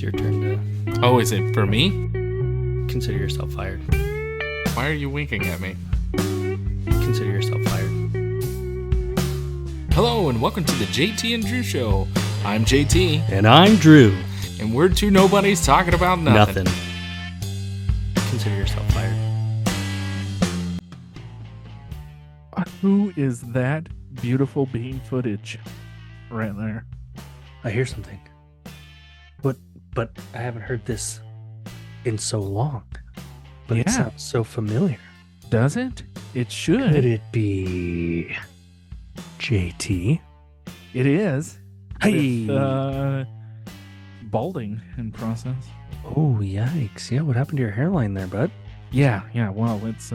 it's your turn to Oh, is it for me? consider yourself fired. Why are you winking at me? Consider yourself fired. Hello, and welcome to the JT and Drew Show. I'm JT, And I'm Drew. and we're two nobodies talking about nothing. Consider yourself fired. Who is that beautiful bean footage right there? I hear something. But I haven't heard this in so long. But it Yeah. sounds so familiar. Does it? It should. Could it be JT? It is. Hey. With, balding in process. Oh, yikes. Yeah, what happened to your hairline there, bud? Yeah. Well, it's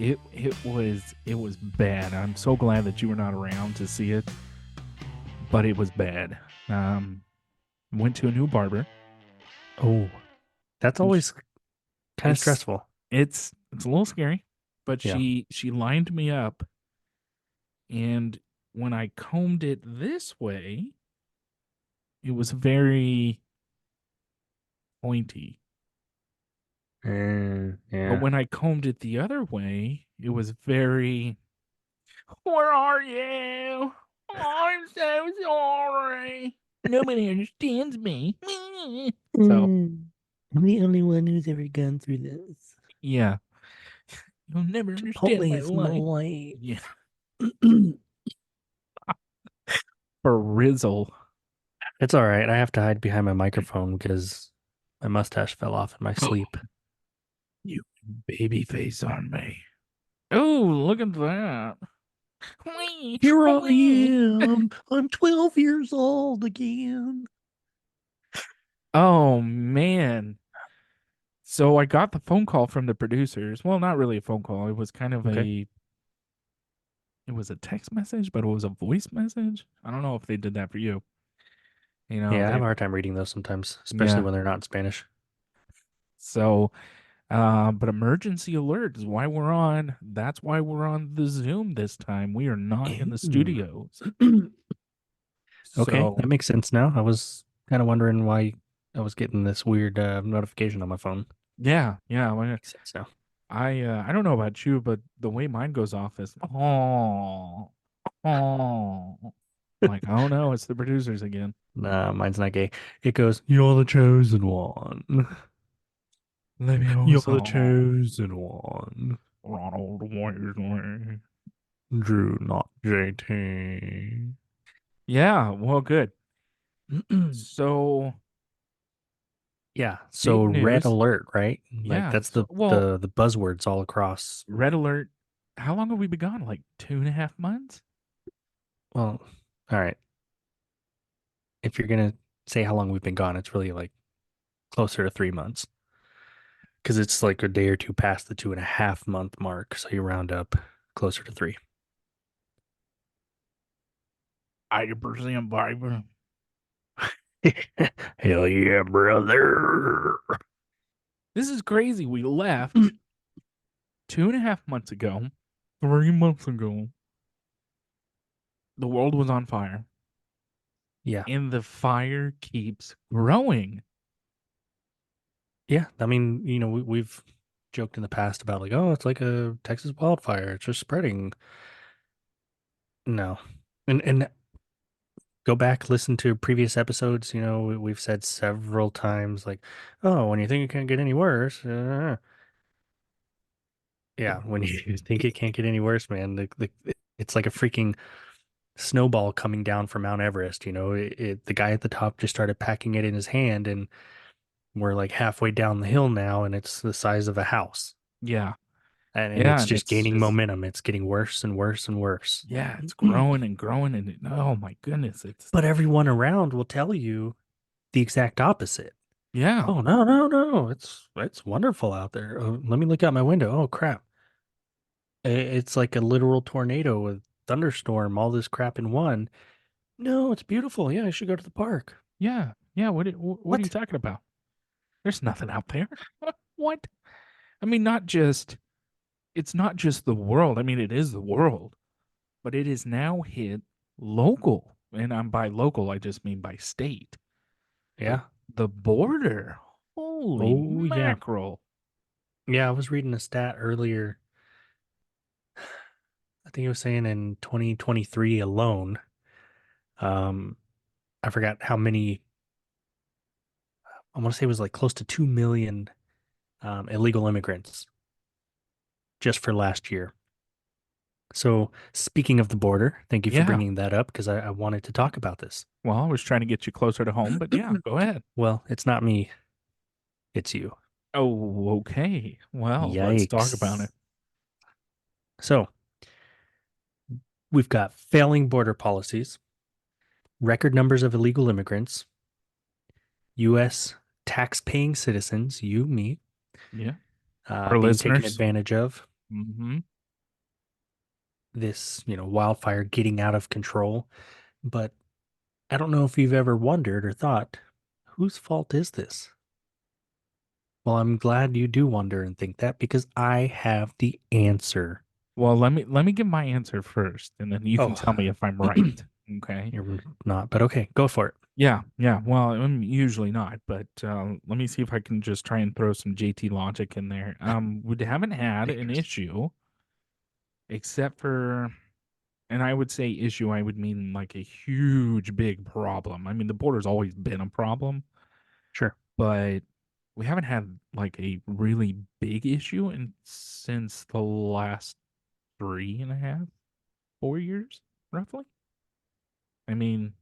it was bad. I'm so glad that you were not around to see it, but it was bad. Went to a new barber. Oh, that's always kind of It's- stressful. It's a little scary, but Yeah. she lined me up, and when I combed it this way, it was very pointy. Yeah. But when I combed it the other way, it was very, where are you? I'm so sorry. Nobody understands me. So, I'm the only one who's ever gone through this. yeah. You'll never understand Chipotle my is my life. life. Yeah. For Rizzle. It's all right. I have to hide behind my microphone because my mustache fell off in my sleep. You baby face on me. Oh, look at that. Here I am. I'm 12 years old again. Oh, it So I got the phone call from the producers. Well, not really a phone call. It was kind of Okay. it was a text message, but it was a voice message. I don't know if they did that for you. You know, Yeah, I they- have a hard time reading those sometimes, especially Yeah. when they're not in Spanish. so, but emergency alert is why we're on. That's why we're on the Zoom this time. We are not in the Ooh. studios. Okay, So, that makes sense now. I was kind of wondering why I was getting this weird notification on my phone. yeah. Well, Makes sense now. I don't know about you, but the way mine goes off is oh. Like, oh no, it's the producers again. Nah, mine's not gay. It goes, "You're the chosen one. Let me You're the chosen one. Ronald Weasley. Drew, not JT." Yeah, well, good. So Yeah, so Big red news. alert, right? Like Yeah, that's so- well- the buzzwords all across. red alert. How long have we been gone? Like 2.5 months? Well, all right. If you're gonna say how long we've been gone, it's really like closer to 3 months. Because it's like a day or two past the 2.5 month mark, so you round up closer to 3. 80% Bible. Hell yeah, brother. This is crazy. We left 2.5 months ago. 3 months ago. The world was on fire. Yeah. And the fire keeps growing. Yeah. I mean, we've joked in the past about like, oh, it's like a Texas wildfire. It's just spreading. No. And go back, listen to previous episodes. We've said several times like, oh, when you think it can't get any worse. Yeah, when you think it can't get any worse, man, it's like a freaking snowball coming down from Mount Everest. The guy at the top just started packing it in his hand, and we're like halfway down the hill now, and it's the size of a house. Yeah. And Yeah, it's and just it's gaining just- momentum. It's getting worse and worse and worse. Yeah, it's growing and growing. And oh my goodness. But everyone around will tell you the exact opposite. Yeah. Oh, no. It's wonderful out there. Oh, let me look out my window. Oh, crap. It's like a literal tornado with thunderstorm, all this crap in one. No, it's beautiful. Yeah, I should go to the park. Yeah. What are you What? talking about? There's nothing out there. What? I mean, it's not just the world. I mean, it is the world, but it is now hit local. And by local, I just mean by state. The Yeah. the border. Holy Oh, yeah. mackerel. Yeah, I was reading a stat earlier. I think it was saying in 2023 alone, um, I forgot how many, I want to say it was like close to 2 million illegal immigrants just for last year. So, speaking of the border, thank you for Yeah. bringing that up because I wanted to talk about this. Well, I was trying to get you closer to home, but yeah, go ahead. Well, it's not me, it's you. Oh, okay. Well, let's talk about Yikes. it. So, we've got failing border policies, record numbers of illegal immigrants, U.S. tax-paying citizens, you, me, Yeah. Our being taken listeners. advantage of, Mm-hmm. this, wildfire getting out of control. But I don't know if you've ever wondered or thought, whose fault is this? Well, I'm glad you do wonder and think that because I have the answer. Well, let me give my answer first, and then you can Oh, tell me if I'm right. Okay. you're not, but okay, go for it. Yeah, yeah. Well, I'm usually not, but let me see if I can just try and throw some JT logic in there. We haven't had an Dangerous. issue except for, and I would say issue, I would mean like a huge, big problem. I mean, the border's always been a problem, Sure. but we haven't had like a really big issue since the last 3.5, 4 years, roughly. I mean,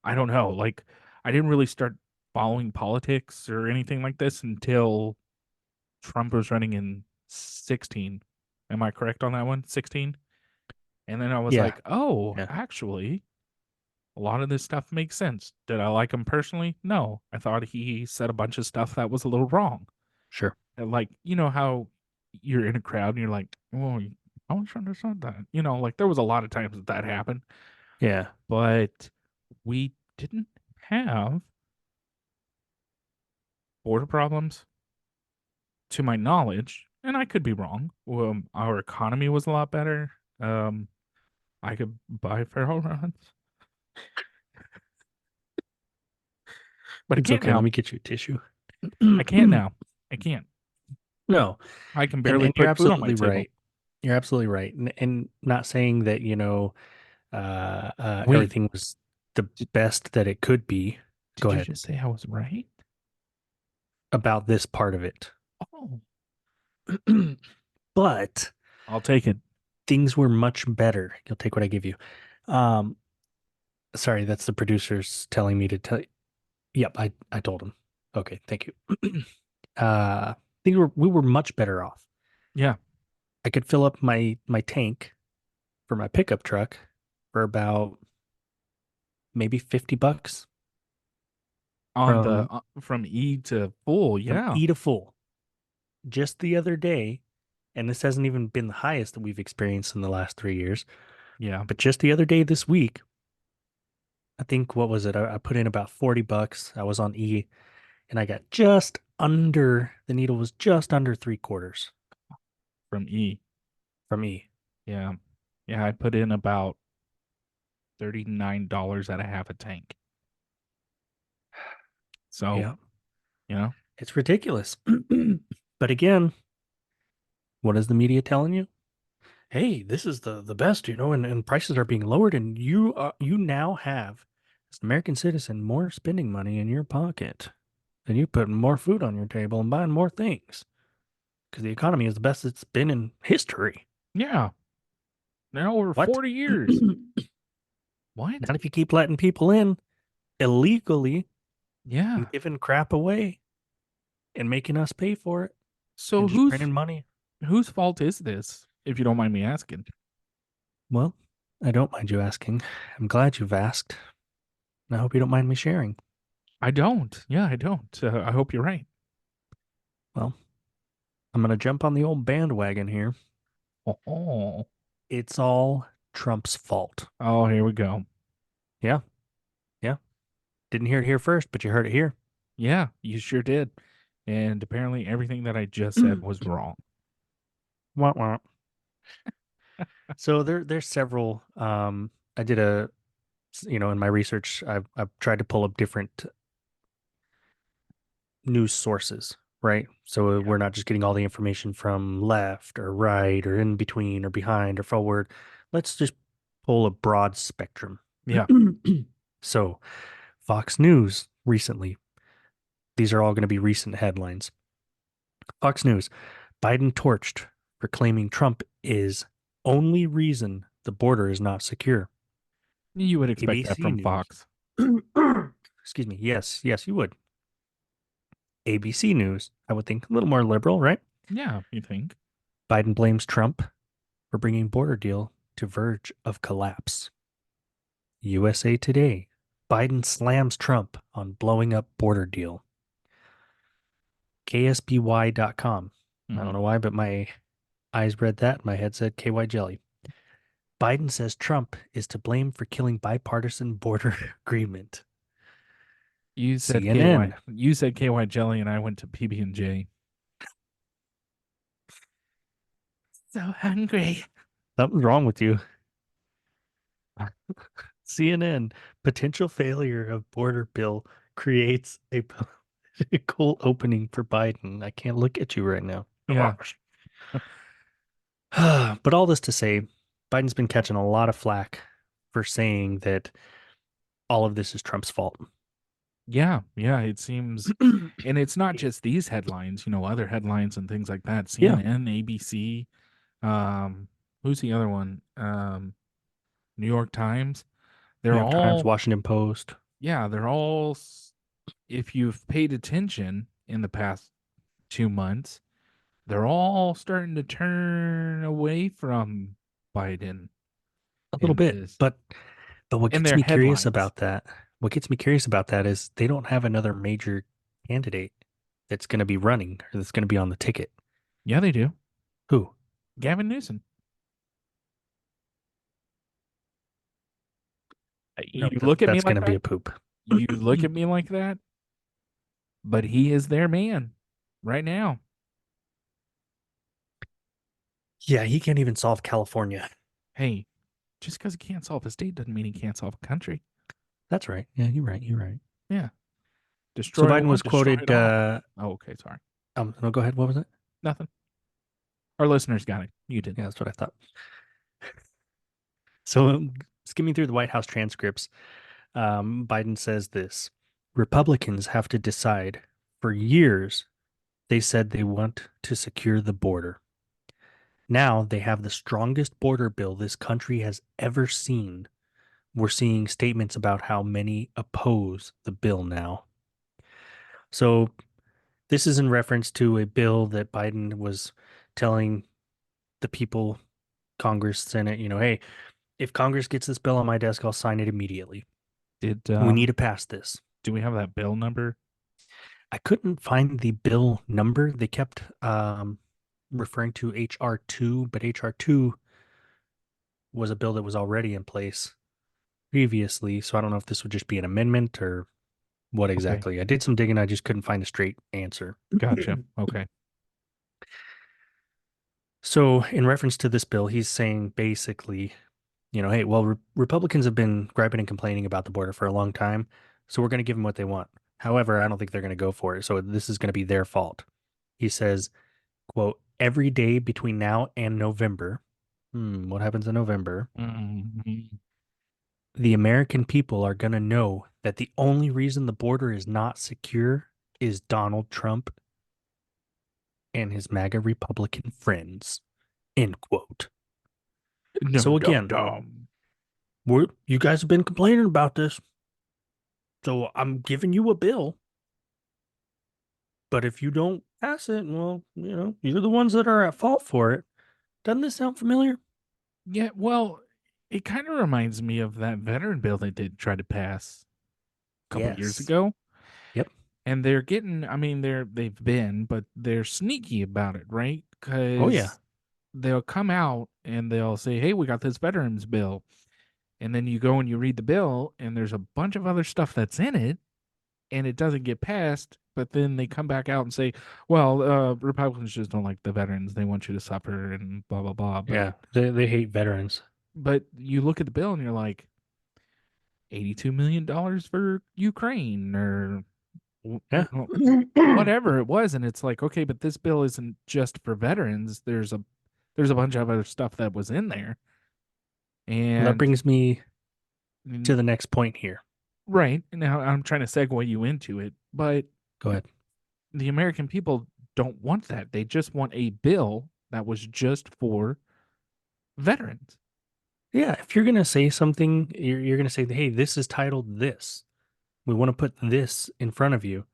I don't know. Like, I didn't really start following politics or anything like this until Trump was running in 16. Am I correct on that one? 16? And then I was Yeah. like, oh, Yeah. actually, a lot of this stuff makes sense. Did I like him personally? No. I thought he said a bunch of stuff that was a little wrong. Sure. And like, you know how you're in a crowd and you're like, oh, I was trying to say that. Like there was a lot of times that happened, Yeah. but we didn't have border problems to my knowledge, and I could be wrong. Our economy was a lot better. Um, I could buy feral rods, but I It's can't okay. Let now. me get you a tissue. I can't now. I can't. No. I can And barely you're put food on my absolutely table. right. You're absolutely right. And not saying that, Wait, everything was the did, best that it could be. Go did you ahead. just say I was right? About this part of it. Oh, But I'll take it. things were much better. You'll take what I give you. Um, sorry, that's the producers telling me to tell you. Yep, I told him. Okay, thank you. We were much better off. Yeah, I could fill up my tank for my pickup truck for about maybe $50 on the from from E to full. Yeah, E to full. Just the other day, and this hasn't even been the highest that we've experienced in the last 3 years, yeah, but just the other day this week, I think what was it? I put in about $40. I was on E and I got just under the needle was just under 3/4 from E. from E. Yeah, yeah. I put in about $39 at a half a tank. So Yeah, you know, it's ridiculous. But again, what is the media telling you? Hey, this is the best, and prices are being lowered, and you now have, as an American citizen, more spending money in your pocket, and you putting more food on your table and buying more things because the economy is the best it's been in history. yeah. Now over What? 40 years. Not What? if you keep letting people in illegally Yeah. and giving crap away and making us pay for it So and just whose printing money. whose fault is this, if you don't mind me asking? Well, I don't mind you asking. I'm glad you've asked. I hope you don't mind me sharing. I don't. Yeah, I don't. I hope you're right. Well, I'm going to jump on the old bandwagon here. Oh, oh, It's all Trump's fault. oh, here we go. Yeah, yeah. Didn't hear it here first, but you heard it here. Yeah, you sure did. And apparently everything that I just said was wrong. Wah, wah. So there's several. I did In my research, I've tried to pull up different news sources, right? So Yeah. we're not just getting all the information from left or right or in between or behind or forward. Let's just pull a broad spectrum. Yeah. So, Fox News recently, these are all going to be recent headlines. Fox News, Biden torched for claiming Trump is only reason the border is not secure. You would expect that ABC from News, Fox. excuse me, yes, you would. ABC News, I would think a little more liberal, right? Yeah, you think. Biden blames Trump for bringing border deal to verge of collapse. USA Today, Biden slams Trump on blowing up border deal. KSBY.com. I don't Hmm. know why, but my eyes read that. My head said KY Jelly. Biden says Trump is to blame for killing bipartisan border agreement. You said KY. CNN. You said KY jelly, and I went to PB&J. So hungry. Something's wrong with you. CNN. Potential failure of border bill creates a political opening for Biden. I can't look at you right now. Yeah. But all this to say, Biden's been catching a lot of flack for saying that all of this is Trump's fault. Yeah, yeah, it seems, and it's not just these headlines, other headlines and things like that. Yeah, CNN, ABC, who's the other one? New York Times. New They're York Times, all, Washington Post. yeah, they're all, if you've paid attention in the past 2 months, they're all starting to turn away from Biden A little in bit, this, but what in gets their me curious headlines. about that, is they don't have another major candidate that's going to be running or that's going to be on the ticket. Yeah, they do. Who? Gavin Newsom. No, You look at me that's going like to be that. a poop. You look at me like that, but he is their man right now. Yeah, he can't even solve California. Hey, just because he can't solve a state doesn't mean he can't solve a country. That's right. Yeah, you're right. You're right. Yeah. So Destroy Biden one, was destroy quoted. it all. Oh, okay. Sorry. No, go ahead. What was it? Nothing. Our listeners got it. You did. Yeah, that's what I thought. So, skimming through the White House transcripts, Biden says this: Republicans have to decide. For years, they said they want to secure the border. Now they have the strongest border bill this country has ever seen. We're seeing statements about how many oppose the bill now. So, this is in reference to a bill that Biden was telling the people, Congress, Senate, hey, if Congress gets this bill on my desk, I'll sign it immediately. Did We need to pass this. do we have that bill number? I couldn't find the bill number. They kept referring to HR2, but HR2 was a bill that was already in place previously. So I don't know if this would just be an amendment or what Okay. exactly. I did some digging. I just couldn't find a straight answer. Gotcha. Okay. So, in reference to this bill, he's saying basically, hey, well, Republicans have been griping and complaining about the border for a long time. So we're going to give them what they want. However, I don't think they're going to go for it. So this is going to be their fault. He says, quote, every day between now and November. What happens in November? Mhm. The American people are going to know that the only reason the border is not secure is Donald Trump and his MAGA Republican friends. End quote. So Dum dum again, dum. you guys have been complaining about this. So I'm giving you a bill. But if you don't pass it, well, you're the ones that are at fault for it. Doesn't this sound familiar? Yeah. Well, it kind of reminds me of that veteran bill they did try to pass a couple years Yes. ago. Yep. And they're getting, I mean, they've been, but they're sneaky about it, right? Oh yeah. Because they'll come out and they'll say, "Hey, we got this veterans bill," and then you go and you read the bill, and there's a bunch of other stuff that's in it, and it doesn't get passed. But then they come back out and say, "Well, Republicans just don't like the veterans; they want you to suffer and blah blah blah." Yeah. They hate veterans. But you look at the bill and you're like, $82 million for Ukraine or Yeah. whatever it was. And it's like, okay, but this bill isn't just for veterans. There's a bunch of other stuff that was in there. Well, that And brings me to mm, the next point here. right now I'm trying to segue you into it, but Go ahead. the American people don't want that. They just want a bill that was just for veterans. Yeah, if you're gonna say something, you're gonna say, "Hey, this is titled this. We want to put this in front of you.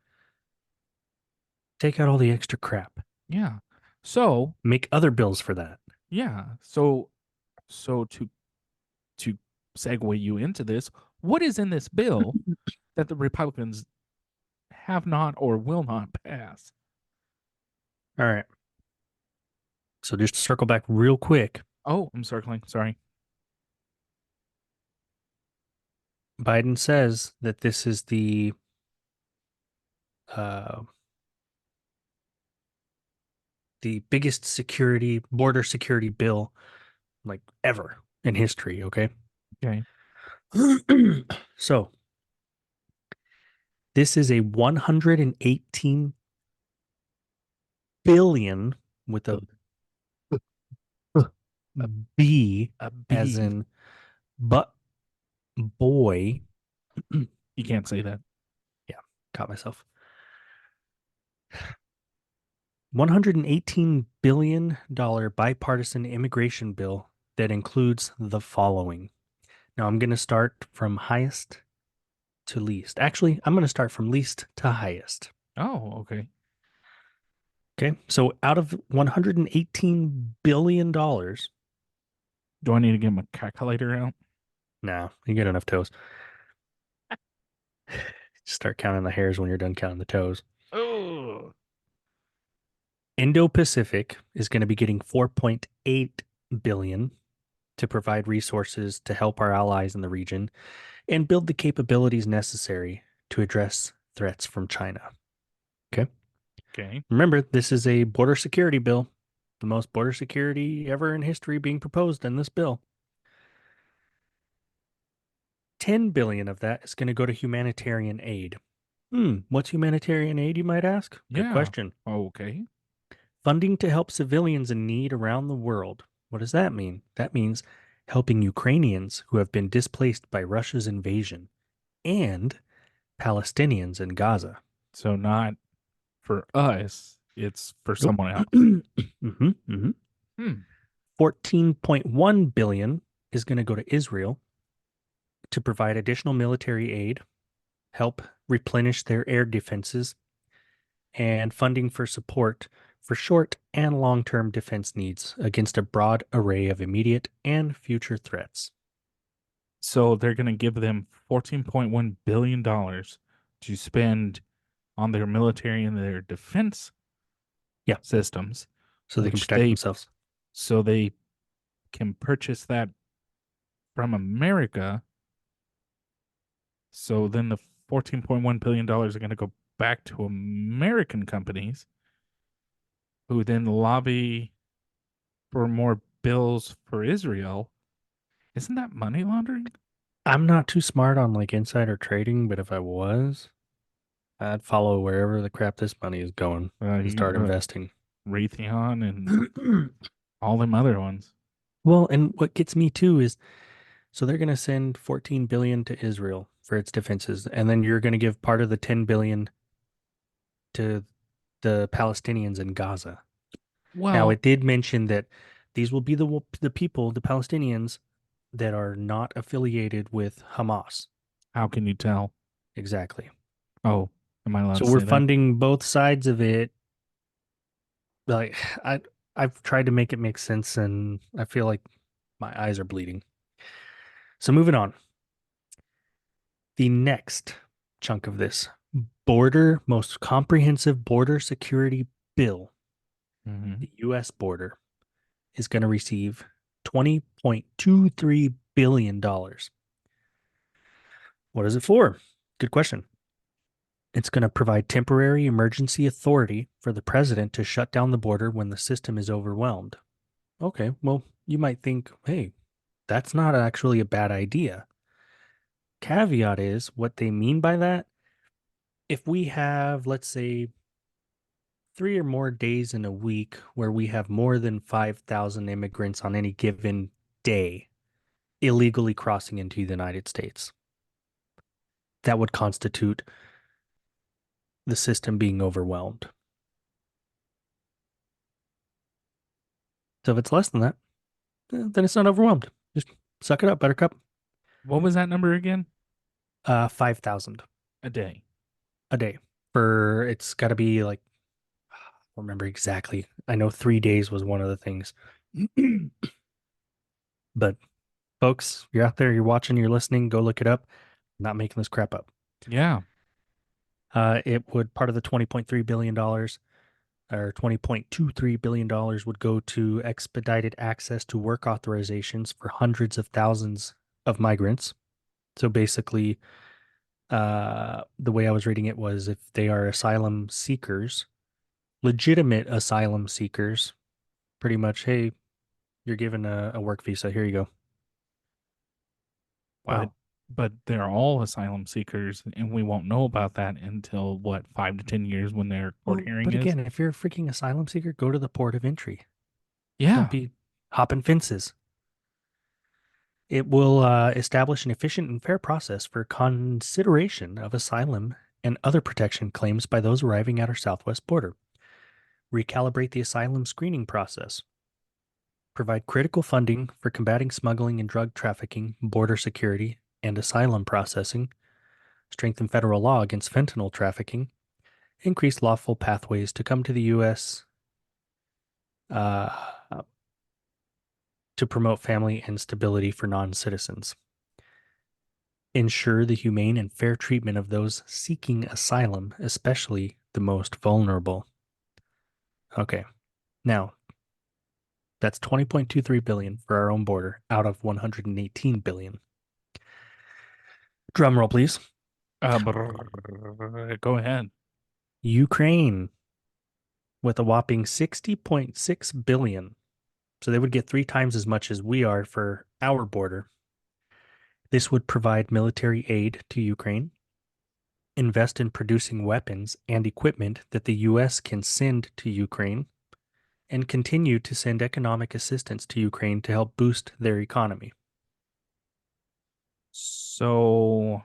Take out all the extra crap. Yeah. So, Make other bills for that." yeah. So to segue you into this, what is in this bill that the Republicans have not or will not pass? All right. So just to circle back real quick, Oh, I'm circling. Sorry. Biden says that this is uh, the biggest border security bill like ever in history. Okay. Okay. So this is a 118 billion with a A, B a as B. in but boy. You can't say that. Yeah, caught myself. $118 billion bipartisan immigration bill that includes the following. Now I'm going to start from highest to least. Actually, I'm going to start from least to highest. Oh, okay. Okay. So out of $118 billion, Do I need to get my calculator out? no, you get enough toes. Start counting the hairs when you're done counting the toes. Oh, Indo-Pacific is going to be getting 4.8 billion to provide resources to help our allies in the region and build the capabilities necessary to address threats from China. Okay. okay. Remember, this is a border security bill, the most border security ever in history being proposed in this bill. 10 billion of that is going to go to humanitarian aid. What's humanitarian aid, you might ask? Good Yeah. question. Okay. Funding to help civilians in need around the world. What does that mean? That means helping Ukrainians who have been displaced by Russia's invasion and Palestinians in Gaza. So not for us, it's for Nope. someone else. hmm hmm Hmm. 14.1 billion is going to go to Israel to provide additional military aid, help replenish their air defenses, and funding for support for short and long-term defense needs against a broad array of immediate and future threats. So they're going to give them $14.1 billion to spend on their military and their defense Yeah, systems, so they can which protect themselves. so they can purchase that from America. So then the $14.1 billion are going to go back to American companies who then lobby for more bills for Israel. Isn't that money laundering? I'm not too smart on like insider trading, but if I was, I'd follow wherever the crap this money is going and start investing. Raytheon and all them other ones. Well, and what gets me too is so they're going to send 14 billion to Israel for its defenses, and then you're going to give part of the 10 billion to the Palestinians in Gaza. Now, Well, it did mention that these will be the people, the Palestinians that are not affiliated with Hamas. how can you tell? Exactly. Oh, am I allowed So to we're say that? funding both sides of it. Like I've tried to make it make sense and I feel like my eyes are bleeding. So moving on. The next chunk of this most comprehensive border security bill, Hmm. the US border is going to receive $20.23 billion. What is it for? Good question. It's going to provide temporary emergency authority for the president to shut down the border when the system is overwhelmed. Okay, well, you might think, hey, that's not actually a bad idea. Caveat is what they mean by that. If we have, let's say, 3 or more days in a week where we have more than 5,000 immigrants on any given day illegally crossing into the United States, that would constitute the system being overwhelmed. So if it's less than that, then it's not overwhelmed. Just suck it up, Buttercup. What was that number again? 5,000 A day. a day. For it's got to be like, I don't remember exactly. I know 3 days was one of the things. But folks, you're out there, you're watching, you're listening, go look it up. I'm not making this crap up. Yeah. It would part of the $20.3 billion or $20.23 billion would go to expedited access to work authorizations for hundreds of thousands of migrants. So basically, the way I was reading it was if they are asylum seekers, legitimate asylum seekers, pretty much, hey, you're given a work visa. Here you go. But Wow. but they're all asylum seekers, and we won't know about that until what, 5 to 10 years when their court Well, hearing but is. again, if you're a freaking asylum seeker, go to the port of entry. Don't Yeah. be hopping fences. It will establish an efficient and fair process for consideration of asylum and other protection claims by those arriving at our southwest border. Recalibrate the asylum screening process. Provide critical funding for combating smuggling and drug trafficking, border security, and asylum processing. Strengthen federal law against fentanyl trafficking. Increase lawful pathways to come to the U.S. Uh, to promote family and stability for non citizens. Ensure the humane and fair treatment of those seeking asylum, especially the most vulnerable. Okay. Now, that's 20.23 billion for our own border out of 118 billion. Drum roll, please. Go ahead. Ukraine with a whopping 60.6 billion. So they would get 3 times as much as we are for our border. This would provide military aid to Ukraine, invest in producing weapons and equipment that the US can send to Ukraine, and continue to send economic assistance to Ukraine to help boost their economy. So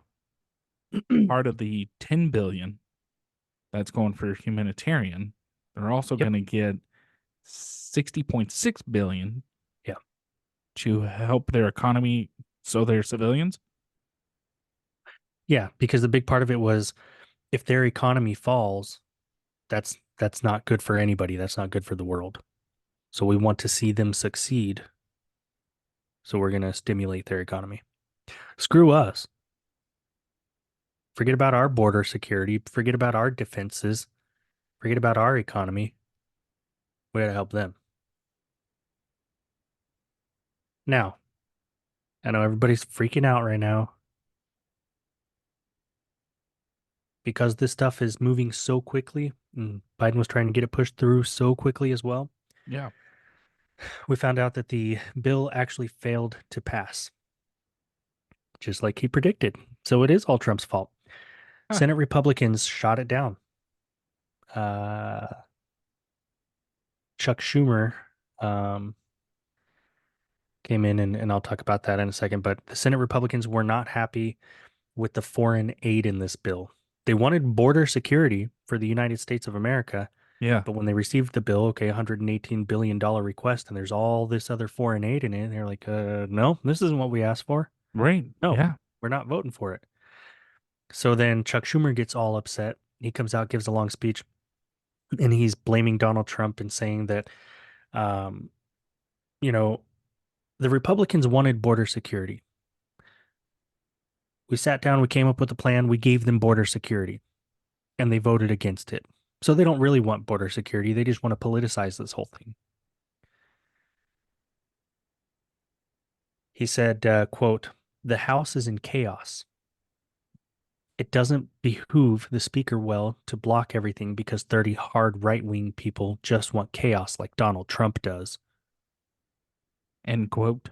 part of the 10 billion that's going for humanitarian, they're also Yep. going to get 60.6 billion Yeah. to help their economy, so their civilians. Yeah, because the big part of it was if their economy falls, that's not good for anybody. That's not good for the world. So we want to see them succeed. So we're going to stimulate their economy. Screw us. Forget about our border security. Forget about our defenses. Forget about our economy. We got to help them. Now, I know everybody's freaking out right now because this stuff is moving so quickly, and Biden was trying to get it pushed through so quickly as well. Yeah. We found out that the bill actually failed to pass, just like he predicted. So it is all Trump's fault. Huh. Senate Republicans shot it down. Uh, Chuck Schumer um, came in, and I'll talk about that in a second. But the Senate Republicans were not happy with the foreign aid in this bill. They wanted border security for the United States of America, Yeah. but when they received the bill, okay, $118 billion request, and there's all this other foreign aid in it, they're like, no, this isn't what we asked for. Right. No, Yeah. we're not voting for it. So then Chuck Schumer gets all upset. He comes out, gives a long speech, and he's blaming Donald Trump and saying that, um, you know, the Republicans wanted border security. We sat down, we came up with a plan, we gave them border security, and they voted against it. So they don't really want border security. They just want to politicize this whole thing. He said, quote, the House is in chaos. It doesn't behoove the speaker well to block everything because 30 hard right-wing people just want chaos like Donald Trump does. End quote.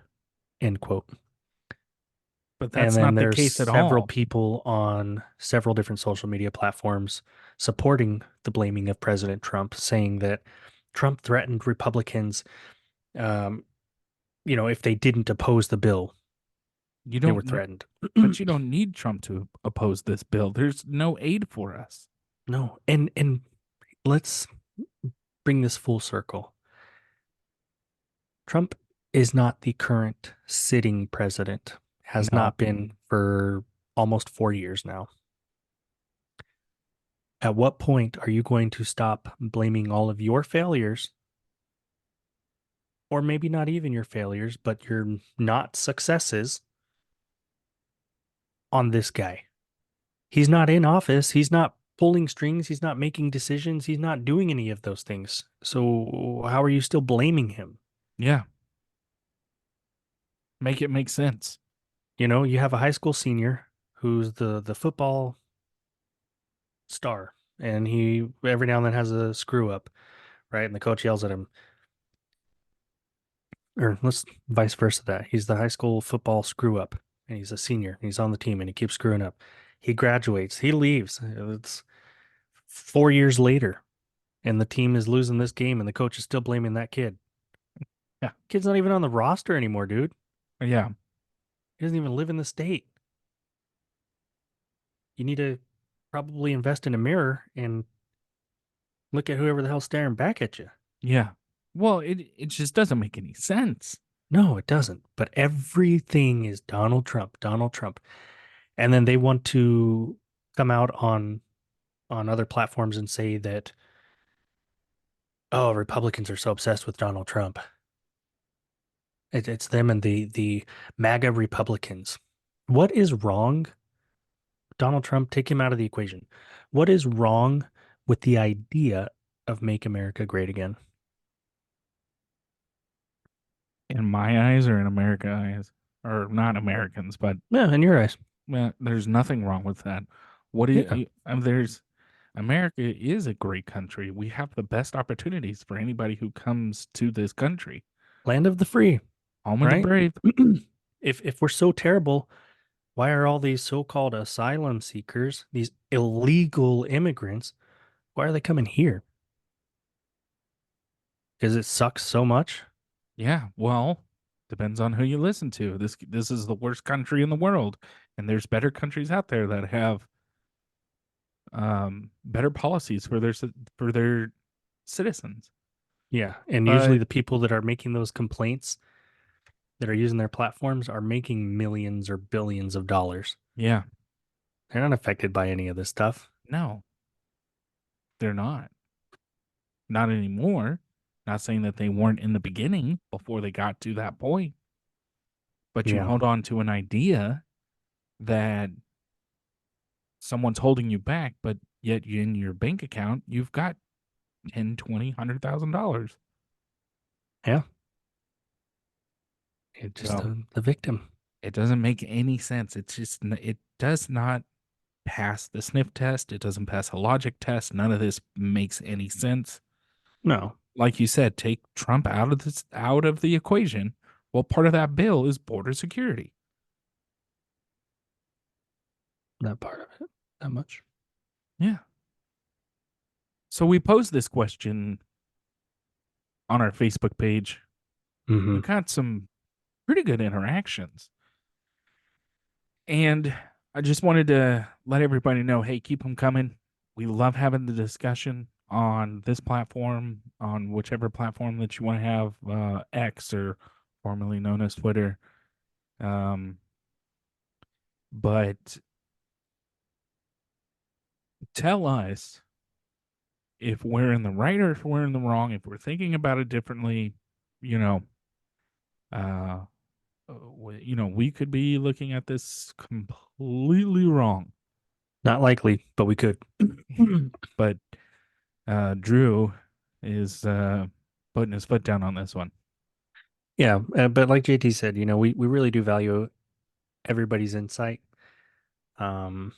End quote. But And that's then not the there's case at several all. people on several different social media platforms supporting the blaming of President Trump, saying that Trump threatened Republicans, um, if they didn't oppose the bill, You they were don't, threatened. but you don't need Trump to oppose this bill. There's no aid for us. No, and let's bring this full circle. Trump is not the current sitting president, has No. not been for almost 4 years now. At what point are you going to stop blaming all of your failures, or maybe not even your failures, but your not successes on this guy? He's not in office. He's not pulling strings. He's not making decisions. He's not doing any of those things. So how are you still blaming him? Yeah. Make it make sense. You have a high school senior who's the football star, and he every now and then has a screw up, right? And the coach yells at him, or let's vice versa that. He's the high school football screw up, and he's a senior, and he's on the team, and he keeps screwing up. He graduates, he leaves. It's 4 years later, and the team is losing this game, and the coach is still blaming that kid. Yeah. Kid's not even on the roster anymore, dude. Yeah. He doesn't even live in the state. You need to probably invest in a mirror and look at whoever the hell's staring back at you. Yeah. Well, it just doesn't make any sense. No, it doesn't. But everything is Donald Trump, Donald Trump. And then they want to come out on other platforms and say that, oh, Republicans are so obsessed with Donald Trump. It's them and the MAGA Republicans. What is wrong? Donald Trump, take him out of the equation. What is wrong with the idea of make America great again? In my eyes or in America eyes, or not Americans, but Yeah, in your eyes. there's nothing wrong with that. What do Yeah. there's America is a great country. We have the best opportunities for anybody who comes to this country. Land of the free, Home of the right? brave. If we're so terrible, why are all these so-called asylum seekers, these illegal immigrants, why are they coming here? Because it sucks so much? Yeah, well, depends on who you listen to. This is the worst country in the world, and there's better countries out there that have better policies for their citizens. Yeah. And usually But the people that are making those complaints that are using their platforms are making millions or billions of dollars. yeah, They're not affected by any of this stuff. no, they're not. Not anymore. Not saying that they weren't in the beginning before they got to that point, but you Yeah. hold on to an idea that someone's holding you back, but yet in your bank account you've got 10, 20, $100,000. Yeah. It just So the victim. it doesn't make any sense. It does not pass the sniff test. It doesn't pass a logic test. None of this makes any sense. No, Like you said, take Trump out of the equation. Well, part of that bill is border security. that part of it. That much. Yeah. So we posed this question on our Facebook page. We Hmm. got some pretty good interactions. And I just wanted to let everybody know, hey, keep them coming. We love having the discussion on this platform, on whichever platform that you want to have, X or formerly known as Twitter. Um, but tell us if we're in the right or if we're in the wrong, if we're thinking about it differently, you know, uh, we could be looking at this completely wrong. Not likely, but we could. But Drew is putting his foot down on this one. Yeah, but like JT said, we really do value everybody's insight. Um,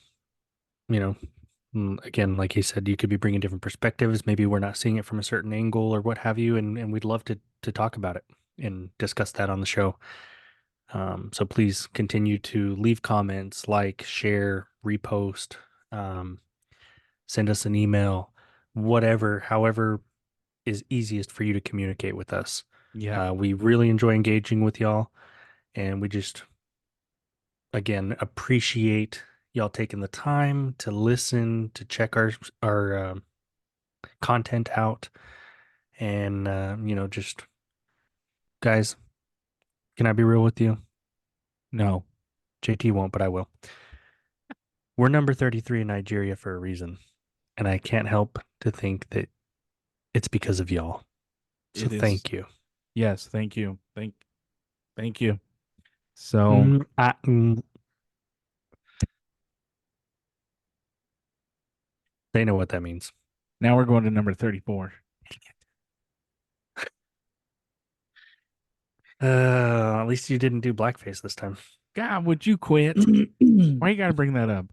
you know, again, like he said, you could be bringing different perspectives. Maybe we're not seeing it from a certain angle or what have you, and we'd love to talk about it and discuss that on the show. So please continue to leave comments, like, share, repost, send us an email, whatever, however is easiest for you to communicate with us. Yeah. We really enjoy engaging with y'all, and we just, again, appreciate y'all taking the time to listen, to check our content out, and just guys, can I be real with you? No, JT won't, but I will. We're number 33 in Nigeria for a reason, and I can't help to think that it's because of y'all. So it is. thank you. Yes, thank you. Thank you. So They know what that means. now we're going to number 34. At least you didn't do blackface this time. God, would you quit? Why you got to bring that up?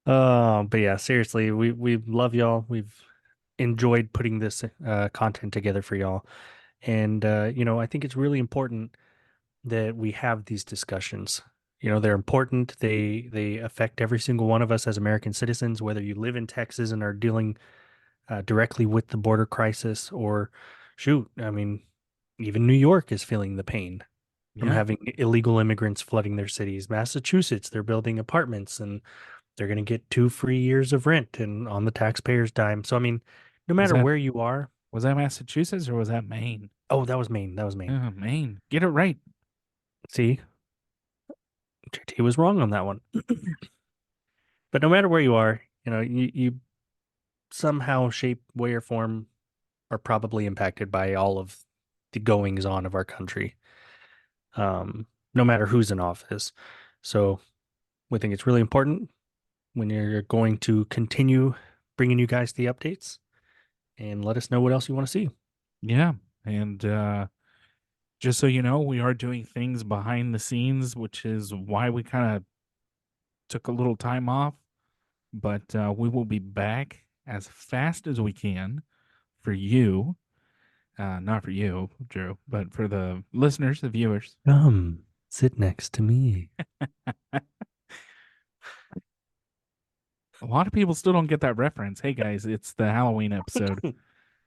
But yeah, seriously, we love y'all. We've enjoyed putting this content together for y'all, and I think it's really important that we have these discussions. They're important. They affect every single one of us as American citizens, whether you live in Texas and are dealing directly with the border crisis, or shoot, I mean, even New York is feeling the pain from Yeah. having illegal immigrants flooding their cities. Massachusetts, they're building apartments and they're going to get 2 free years of rent and on the taxpayer's dime. So, I mean, no Was matter that where you are. was that Massachusetts or was that Maine? Oh, that was Maine. That was Maine. Maine. Get it right. See, JT was wrong on that one. But no matter where you are, you somehow, shape, way, or form are probably impacted by all of the goings on of our country, no matter who's in office. So we think it's really important when you're going to continue bringing you guys the updates and let us know what else you want to see. Yeah. And just so you know, we are doing things behind the scenes, which is why we kind of took a little time off. But we will be back as fast as we can for you. Not for you, Drew, but for the listeners, the viewers. Come sit next to me. A lot of people still don't get that reference. Hey guys, it's the Halloween episode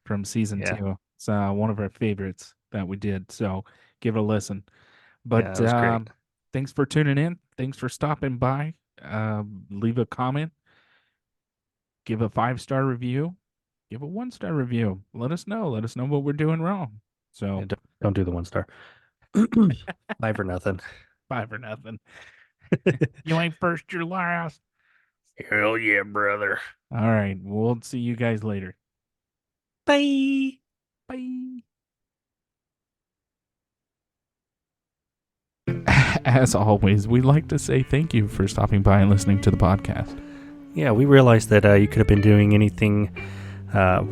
from season Yeah. 2. It's one of our favorites that we did. So give it a listen. Yeah, But that was great. thanks for tuning in. Thanks for stopping by. Leave a comment. Give a 5-star review. Give a 1-star review. Let us know. Let us know what we're doing wrong. So Yeah, don't do the 1 star. 5 or nothing. 5 or nothing. You ain't first, you're last. Hell yeah, brother. All right. We'll see you guys later. Bye. Bye. As always, we'd like to say thank you for stopping by and listening to the podcast. Yeah, we realized that you could have been doing anything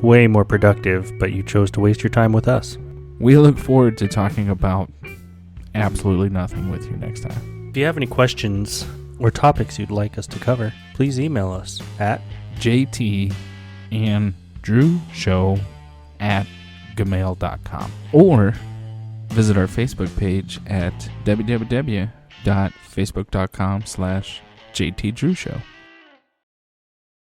way more productive, but you chose to waste your time with us. We look forward to talking about absolutely nothing with you next time. If you have any questions or topics you'd like us to cover, please email us at jtandrewshow@gmail.com or visit our Facebook page at www.facebook.com/JTDrewShow.